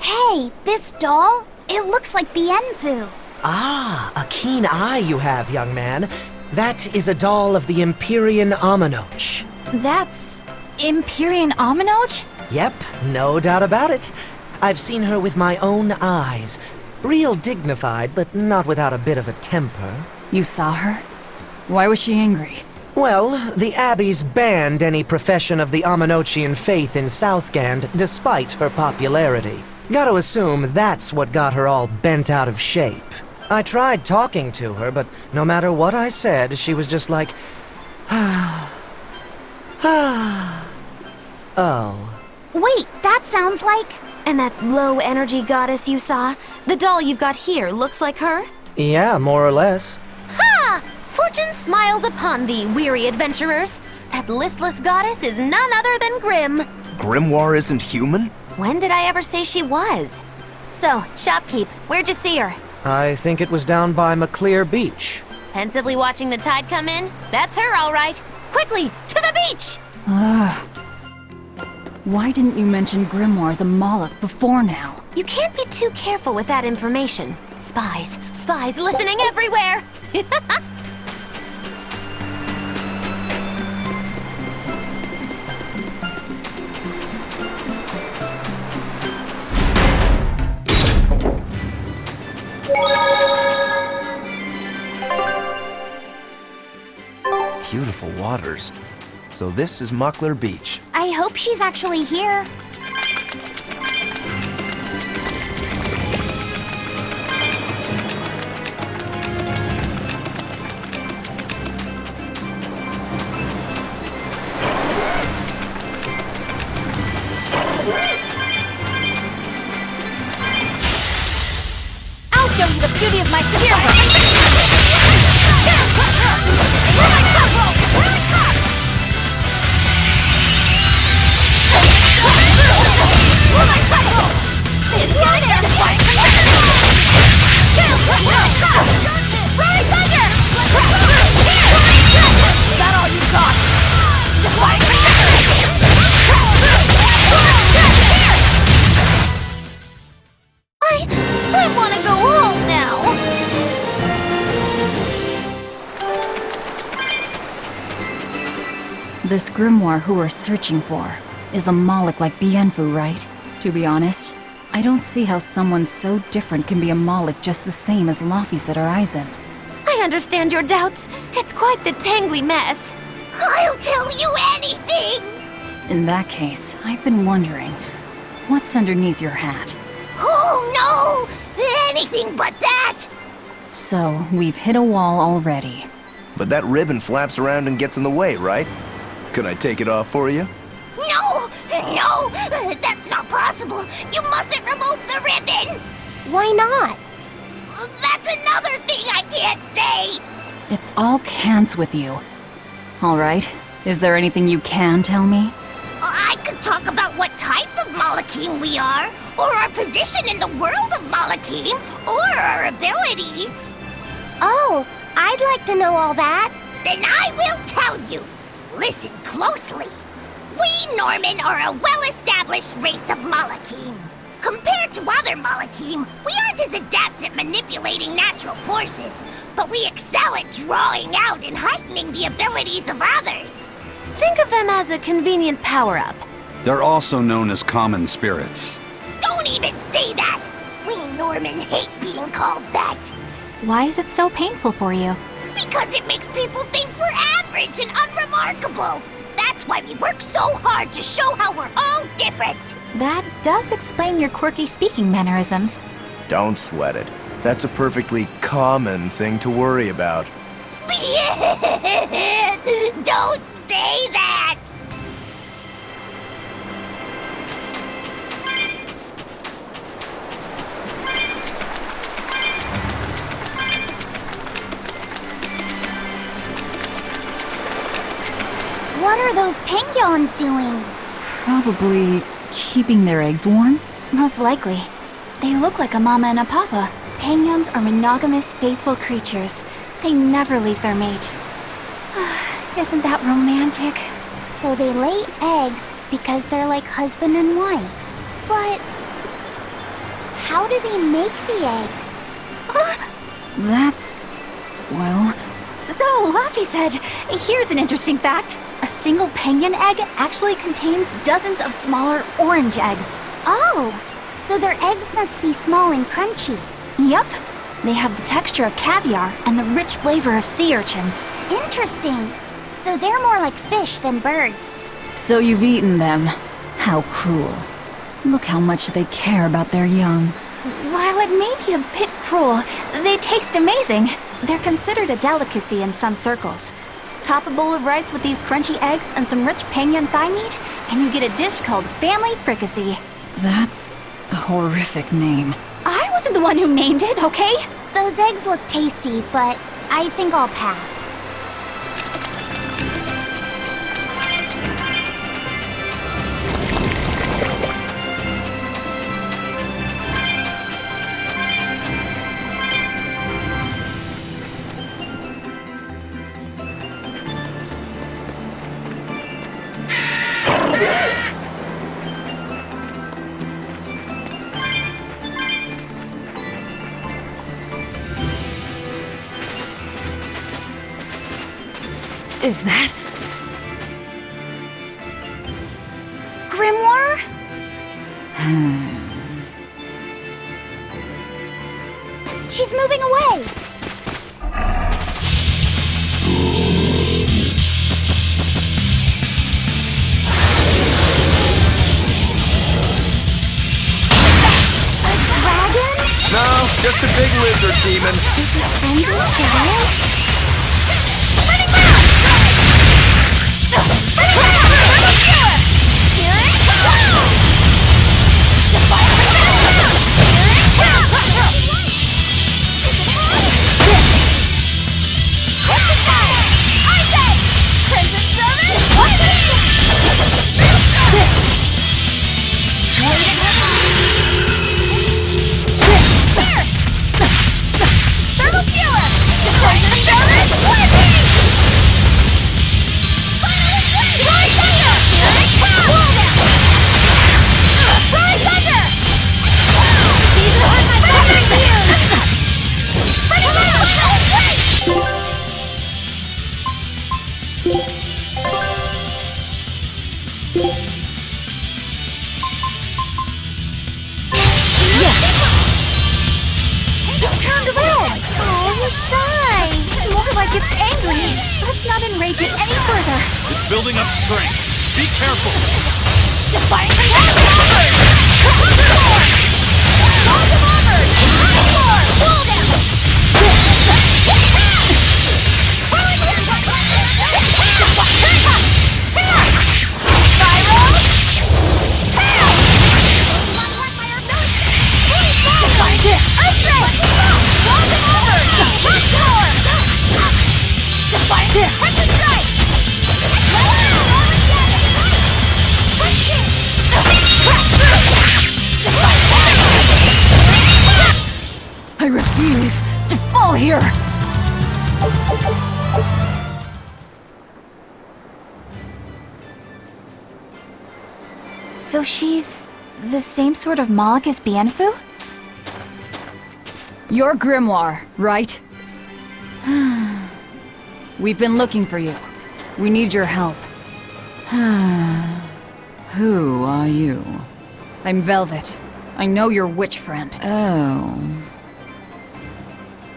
Hey, this doll? It looks like Bienfu. Ah, a keen eye you have, young man. That is a doll of the Empyrean Aminoch. That's Empyrean Aminoch? Yep, no doubt about it. I've seen her with my own eyes. Real dignified, but not without a bit of a temper. You saw her? Why was she angry? Well, the Abbeys banned any profession of the Aminochian faith in Southgand, despite her popularity. Gotta assume that's what got her all bent out of shape. I tried talking to her, but no matter what I said, she was just like, oh. Wait, that sounds like... And that low-energy goddess you saw? The doll you've got here looks like her? Yeah, more or less. Ha! Fortune smiles upon thee, weary adventurers. That listless goddess is none other than Grim. Grimoire isn't human? When did I ever say she was? So, shopkeep, where'd you see her? I think it was down by McClear Beach. Pensively watching the tide come in? That's her, all right. Quickly, to the beach! Why didn't you mention Grimoire as a Moloch before now? You can't be too careful with that information. Spies listening everywhere! Beautiful waters. So this is Muckler Beach. I hope she's actually here. I'll show you the beauty of my spear. I want to go home now. This Grimoire who we're searching for is a Moloch like Bienfu, right? To be honest, I don't see how someone so different can be a Moloch just the same as Laphicet or Eisen. I understand your doubts. It's quite the tangly mess. I'll tell you anything! In that case, I've been wondering, what's underneath your hat? Oh no! Anything but that! So, we've hit a wall already. But that ribbon flaps around and gets in the way, right? Could I take it off for you? No! No! That's not possible! You mustn't remove the ribbon! Why not? That's another thing I can't say! It's all cans with you. Alright, is there anything you can tell me? I could talk about what type of Malachim we are, or our position in the world of Malachim, or our abilities. Oh, I'd like to know all that. Then I will tell you. Listen closely. We Norman are a well-established race of Malachim. Compared to other Malachim, we aren't as adept at manipulating natural forces, but we excel at drawing out and heightening the abilities of others. Think of them as a convenient power-up. They're also known as common spirits. Don't even say that! We Norman hate being called that. Why is it so painful for you? Because it makes people think we're average and unremarkable. That's why we work so hard to show how we're all different. That does explain your quirky speaking mannerisms. Don't sweat it. That's a perfectly common thing to worry about. Don't say that! What are those penguins doing? Probably keeping their eggs warm? Most likely. They look like a mama and a papa. Penguins are monogamous, faithful creatures. They never leave their mate. Isn't that romantic? So they lay eggs because they're like husband and wife. But how do they make the eggs? That's... well... So, Laffy said, here's an interesting fact. A single penguin egg actually contains dozens of smaller orange eggs. Oh, so their eggs must be small and crunchy. Yep. They have the texture of caviar and the rich flavor of sea urchins. Interesting. So they're more like fish than birds. So you've eaten them. How cruel. Look how much they care about their young. While it may be a bit cruel, they taste amazing. They're considered a delicacy in some circles. Top a bowl of rice with these crunchy eggs and some rich penguin thigh meat, and you get a dish called family fricassee. That's a horrific name. I wasn't the one who named it, okay? Those eggs look tasty, but I think I'll pass. Is that... Grimoire? She's moving away! A dragon? No, just a big lizard demon. Is it friends with Gaia? Let's not enrage it any further. It's building up strength. Be careful. I refuse to fall here! So she's the same sort of Moloch as Bienfu? You're Grimoire, right? We've been looking for you. We need your help. Who are you? I'm Velvet. I know your witch friend. Oh.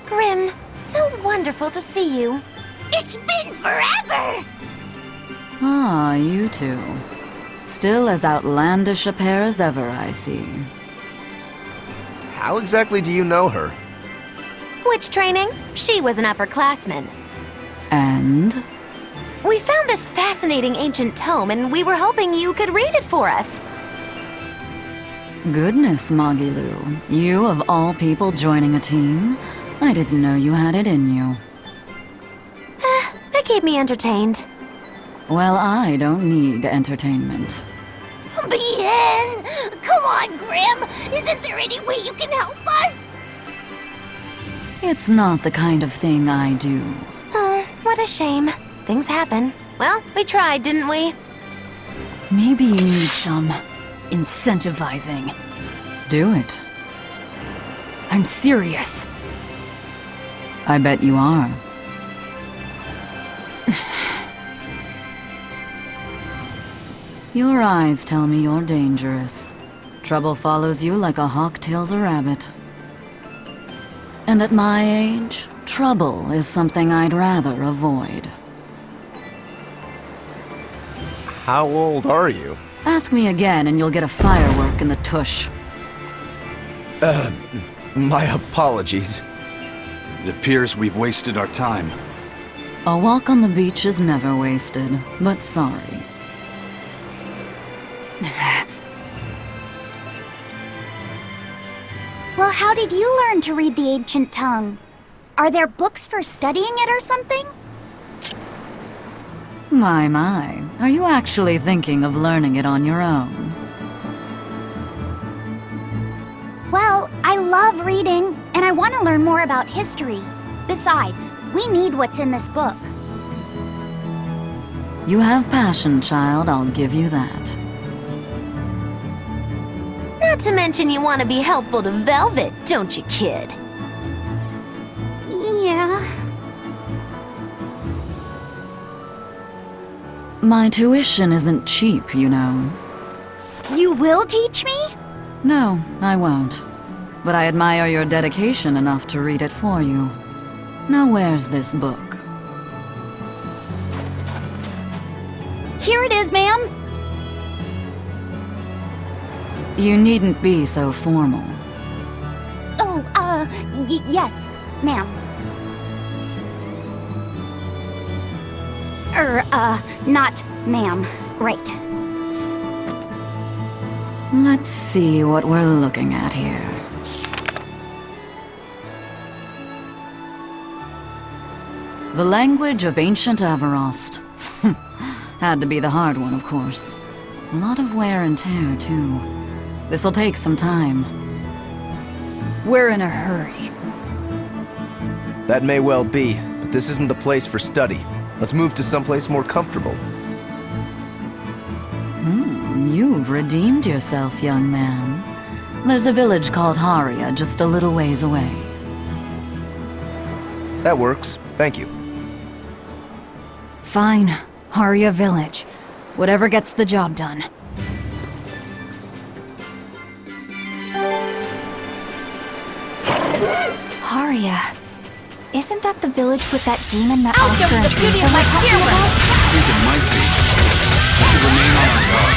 Grim, so wonderful to see you. It's been forever! Ah, you two. Still as outlandish a pair as ever, I see. How exactly do you know her? Witch training? She was an upperclassman. And? We found this fascinating ancient tome, and we were hoping you could read it for us. Goodness, Magilu. You of all people joining a team? I didn't know you had it in you. That kept me entertained. Well, I don't need entertainment. Bien! Come on, Grim! Isn't there any way you can help us? It's not the kind of thing I do. What a shame. Things happen. Well, we tried, didn't we? Maybe you need some incentivizing. Do it. I'm serious. I bet you are. Your eyes tell me you're dangerous. Trouble follows you like a hawk tails a rabbit. And at my age, trouble is something I'd rather avoid. How old are you? Ask me again and you'll get a firework in the tush. My apologies. It appears we've wasted our time. A walk on the beach is never wasted, but sorry. Well, how did you learn to read the ancient tongue? Are there books for studying it or something? My. Are you actually thinking of learning it on your own? Well, I love reading, and I want to learn more about history. Besides, we need what's in this book. You have passion, child, I'll give you that. Not to mention you want to be helpful to Velvet, don't you, kid? Yeah. My tuition isn't cheap, you know. You will teach me? No, I won't. But I admire your dedication enough to read it for you. Now where's this book? Here it is, ma'am. You needn't be so formal. Oh, yes, ma'am. Not ma'am. Right. Let's see what we're looking at here. The language of ancient Avarost. Had to be the hard one, of course. A lot of wear and tear, too. This'll take some time. We're in a hurry. That may well be, but this isn't the place for study. Let's move to someplace more comfortable. You've redeemed yourself, young man. There's a village called Haria just a little ways away. That works. Thank you. Fine. Haria Village. Whatever gets the job done. Haria. Isn't that the village with that demon that Oscar and Teresa were talking about? I think it might be. We should remain on our guard.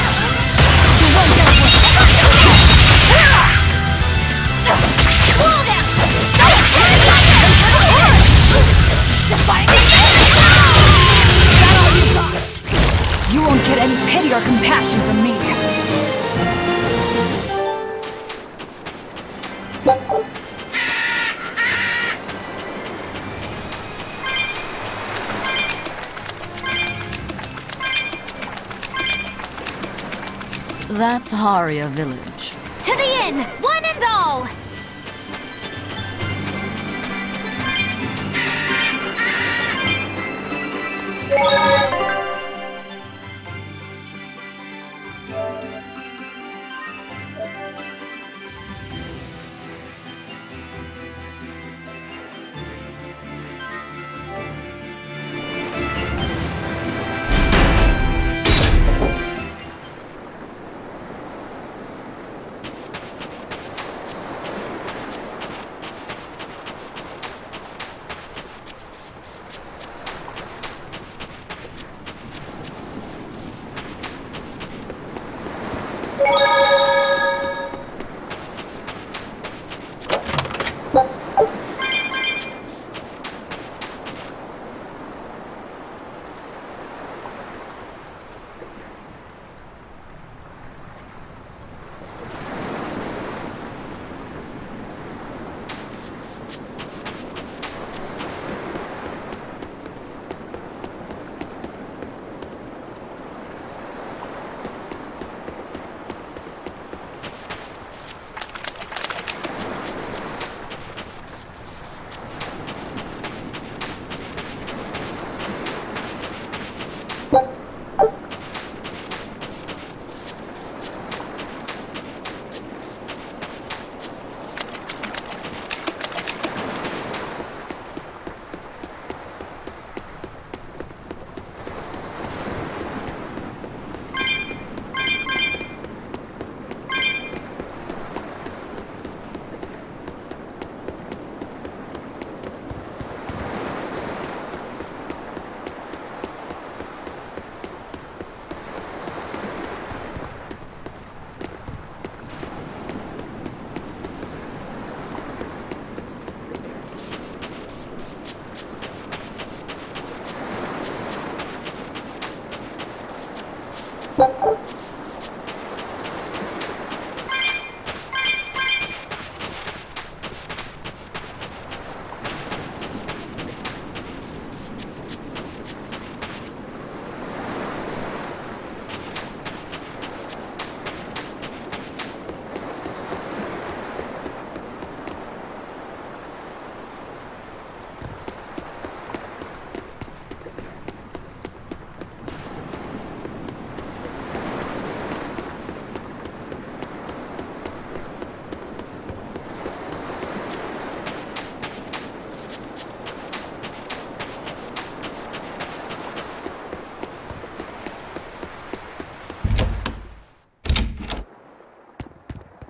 You won't get any pity or compassion from me. That's Haria Village. To the inn, one and all!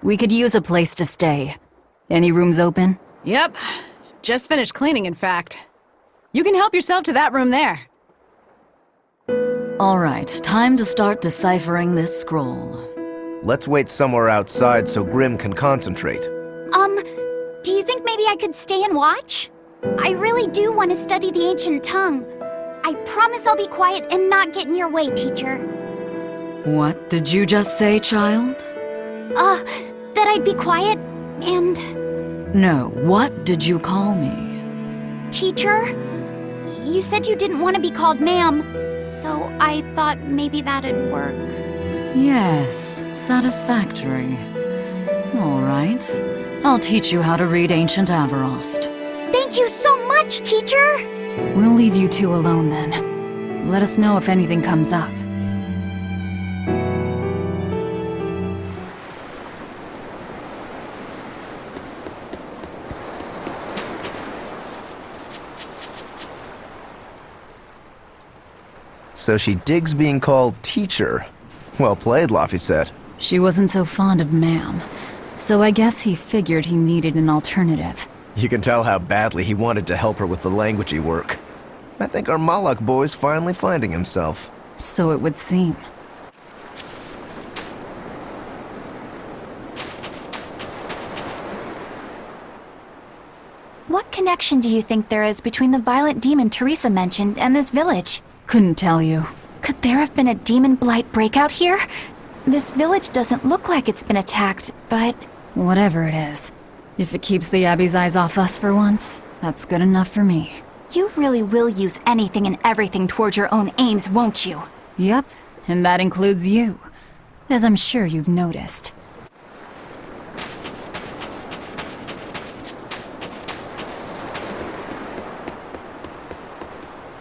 We could use a place to stay. Any rooms open? Yep. Just finished cleaning, in fact. You can help yourself to that room there. All right, time to start deciphering this scroll. Let's wait somewhere outside so Grim can concentrate. Do you think maybe I could stay and watch? I really do want to study the ancient tongue. I promise I'll be quiet and not get in your way, teacher. What did you just say, child? That I'd be quiet and... No, what did you call me? Teacher? You said you didn't want to be called ma'am, so I thought maybe that'd work. Yes, satisfactory. All right. I'll teach you how to read Ancient Avarost. Thank you so much, teacher! We'll leave you two alone then. Let us know if anything comes up. So she digs being called teacher. Well played, Laphicet. She wasn't so fond of ma'am, so I guess he figured he needed an alternative. You can tell how badly he wanted to help her with the languagey work. I think our Malak boy's finally finding himself. So it would seem. What connection do you think there is between the violent demon Teresa mentioned and this village? Couldn't tell you. Could there have been a demon blight breakout here? This village doesn't look like it's been attacked, but... Whatever it is. If it keeps the Abbey's eyes off us for once, that's good enough for me. You really will use anything and everything toward your own aims, won't you? Yep, and that includes you, as I'm sure you've noticed.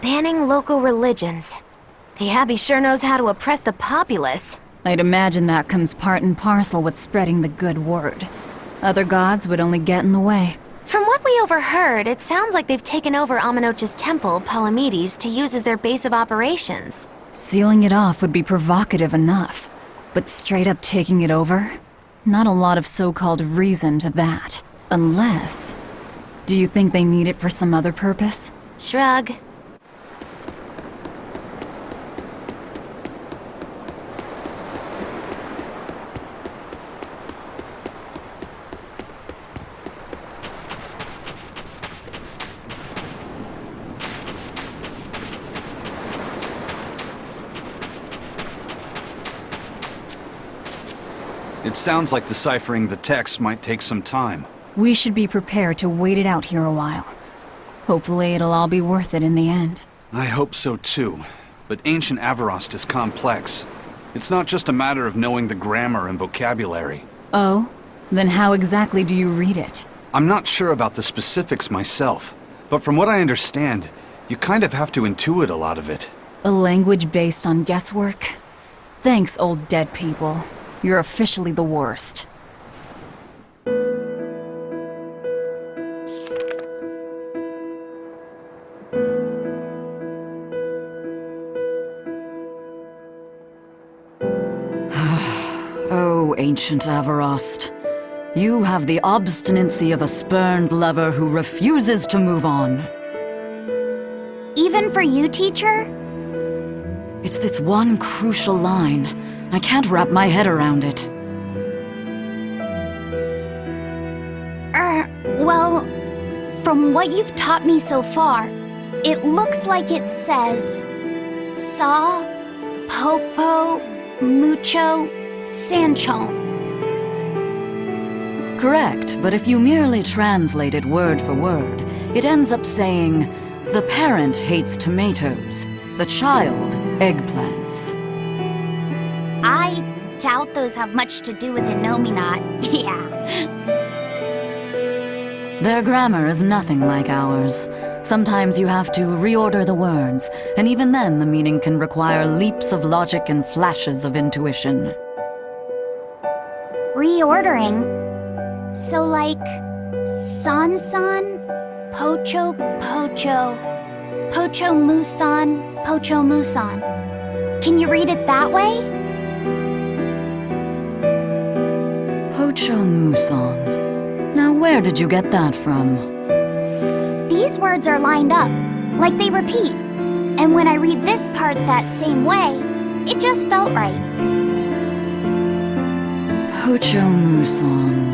Banning local religions. The Abbey sure knows how to oppress the populace. I'd imagine that comes part and parcel with spreading the good word. Other gods would only get in the way. From what we overheard, it sounds like they've taken over Amenoch's temple, Palamedes, to use as their base of operations. Sealing it off would be provocative enough, but straight up taking it over? Not a lot of so-called reason to that. Unless... Do you think they need it for some other purpose? Shrug. It sounds like deciphering the text might take some time. We should be prepared to wait it out here a while. Hopefully it'll all be worth it in the end. I hope so too. But ancient Avarost is complex. It's not just a matter of knowing the grammar and vocabulary. Oh? Then how exactly do you read it? I'm not sure about the specifics myself, but from what I understand, you kind of have to intuit a lot of it. A language based on guesswork? Thanks, old dead people. You're officially the worst. Oh, ancient Avarost. You have the obstinacy of a spurned lover who refuses to move on. Even for you, teacher? It's this one crucial line. I can't wrap my head around it. Well, from what you've taught me so far, it looks like it says... Saw, Popo, Mucho, Sanchon. Correct, but if you merely translate it word for word, it ends up saying, the parent hates tomatoes, the child eggplants. I doubt those have much to do with Innominat. Yeah. Their grammar is nothing like ours. Sometimes you have to reorder the words, and even then the meaning can require leaps of logic and flashes of intuition. Reordering? So like... San-san, Pocho Pocho, Pocho Musan, Pocho Musan. Can you read it that way? Pocho Musong. Now where did you get that from? These words are lined up, like they repeat. And when I read this part that same way, it just felt right. Pocho Musong.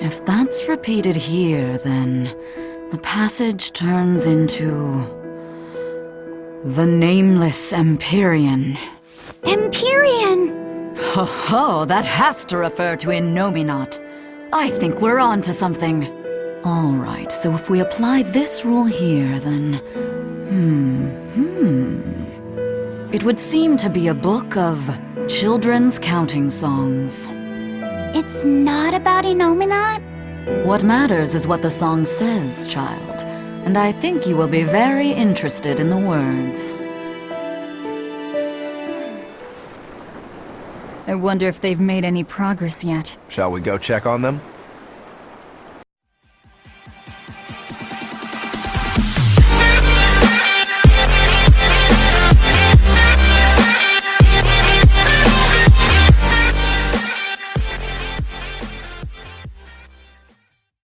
If that's repeated here, then the passage turns into the Nameless Empyrean. Empyrean! Ho ho, that has to refer to Innominat. I think we're on to something. Alright, so if we apply this rule here, then... It would seem to be a book of children's counting songs. It's not about Innominat? What matters is what the song says, child. And I think you will be very interested in the words. I wonder if they've made any progress yet. Shall we go check on them?